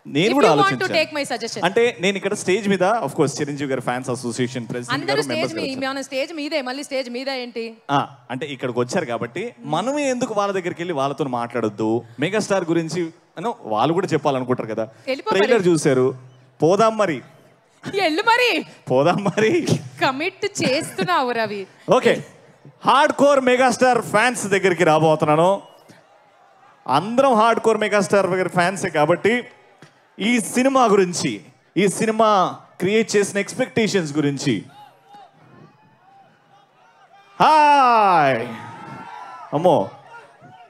నేను కూడా ఆలోచించాను. అంటే నేను ఇక్కడ స్టేజ్ మీద ఆఫ్ కోర్స్ చిరంజీవి గారి ఫ్యాన్స్ అసోసియేషన్ ప్రెసిడెంట్ గారు మెంబర్స్ స్టేజ్ మీదే మళ్ళీ స్టేజ్ మీద ఏంటి అంటే ఇక్కడికి వచ్చారు కాబట్టి మనమే ఎందుకు వాళ్ళ దగ్గరికి వెళ్ళి వాళ్ళతో మాట్లాడొద్దు, మెగాస్టార్ గురించి వాళ్ళు కూడా చెప్పాలనుకుంటారు కదా. ట్రైలర్ చూశారు, పోదాం మరి పోదాం మరి కమిట్ చేస్తున్నావు Ravi. Okay, hard core megastar fans దగ్గరికి రాబోతున్నాను. అందరం హార్డ్ కోర్ మెగాస్టార్ ఫ్యాన్సే కాబట్టి ఈ సినిమా గురించి, ఈ సినిమా క్రియేట్ చేసిన ఎక్స్పెక్టేషన్స్ గురించి. హాయ్ అమ్మో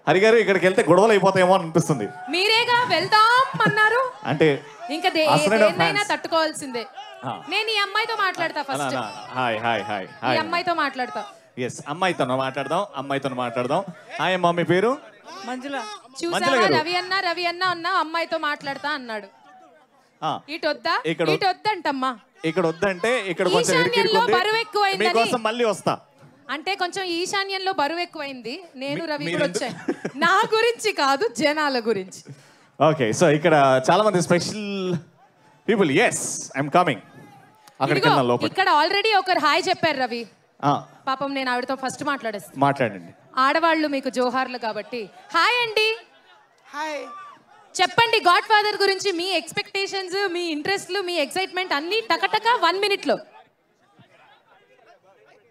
హరి గారు, ఇక్కడికి వెళ్తే గొడవలు అయిపోతాయేమో అనిపిస్తుంది. మీరేగా వెళ్దాం అన్నారు అంటే ఇంకా దేన్నైనా తట్టుకోవాల్సిందే. నేను ఈ అమ్మాయితో మాట్లాడతా first. Hi hi hi hi, అమ్మాయితో మాట్లాడతా. ఎస్, అమ్మాయితో మాట్లాడదాం. హాయ్ అమ్మా, మీ పేరు? మంజుల. చూసావా, రవి అన్న అమ్మాయితో మాట్లాడతా అన్నాడు. ఇటు వద్దంటమ్మా, ఇక్కడ వద్దంటే ఇక్కడ బరువు ఎక్కువైంది, మళ్ళీ వస్తా అంటే కొంచెం ఈశాన్యంలో బరువు ఎక్కువైంది. నేను రవి కూడా వచ్చాను, నా గురించి కాదు జనాల గురించి. ఓకే, సో ఇక్కడ చాలా మంది special people. Yes, I'm coming. ఇక్కడ ఆల్రెడీ ఒకరు హాయ్ చెప్పారు రవి. పాపం నేను ఆవిడతో ఫస్ట్ మాట్లాడండి. ఆడవాళ్ళు మీకు జోహార్లు కాబట్టి హాయ్ అండి. హాయ్, చెప్పండి గాడ్ ఫాదర్ గురించి మీ ఎక్స్పెక్టేషన్స్, మీ ఇంట్రెస్ట్లు, మీ ఎక్సైట్మెంట్ అన్ని టకటక 1 minute లో.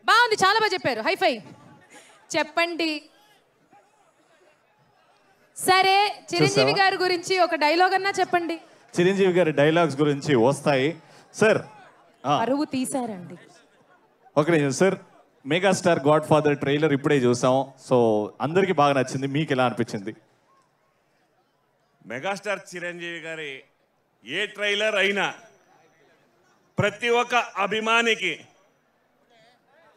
బాగుంది, చాలా బాగా చెప్పారు, హైఫై. చెప్పండి. సరే, చిరంజీవి గారి గురించి ఒక డైలాగ్ అన్నా చెప్పండి. చిరంజీవి గారి డైలాగ్స్ గురించి వస్తాయి సార్. అరువు తీసారండి. ఒక నిమిషం sir, megastar God father trailer ఇప్పుడే చూసాం. సో అందరికి బాగా నచ్చింది, మీకు ఎలా అనిపించింది? మెగాస్టార్ చిరంజీవి గారి ఏ ట్రైలర్ అయినా ప్రతి ఒక్క అభిమానికి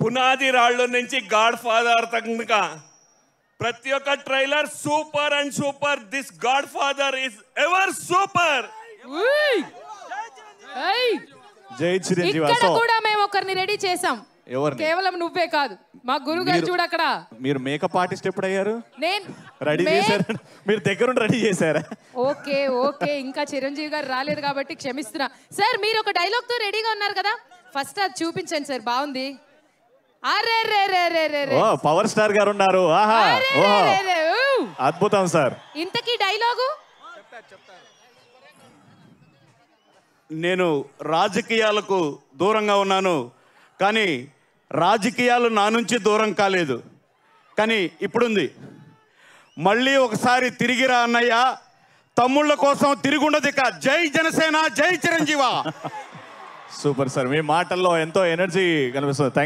పునాది రాళ్ళ నుంచి గాడ్ ఫాదర్ తగ్గ ప్రతి ఒక్క trailer super and super. This God father is ever super. జై చిరంజీవి. ఇక్కడ కూడా మేము ఒకరిని రెడీ చేసాం, కేవలం నువ్వే కాదు, మా గురువు గారు చూడు అక్కడ. మీరు మేకప్ ఆర్టిస్ట్ ఎప్పుడు అయ్యారు? నేను రెడీ చేశారు, మీరు దగ్గరుండి రెడీ చేశారా? ఓకే ఓకే, ఇంకా చిరంజీవి గారు రాలేదు కాబట్టి క్షమిస్తున్నా. సార్ మీరు ఒక డైలాగ్ తో రెడీగా ఉన్నారు కదా, ఫస్ట్ అది చూపించండి సార్. బాగుంది. అరే రే రే రే రే రే, పవర్ స్టార్ గారు ఉన్నారు. ఆహా, అద్భుతం సార్. ఇంతకీ డైలాగు? నేను రాజకీయాలకు దూరంగా ఉన్నాను, కానీ రాజకీయాలు నా నుంచి దూరం కాలేదు. కానీ ఇప్పుడుంది, మళ్ళీ ఒకసారి తిరిగిరా అన్నయ్య, తమ్ముళ్ళ కోసం తిరుగుండదు ఇక. జై జనసేన, జై చిరంజీవ. సూపర్ సార్, మీ మాటల్లో ఎంతో ఎనర్జీ కనిపిస్తుంది.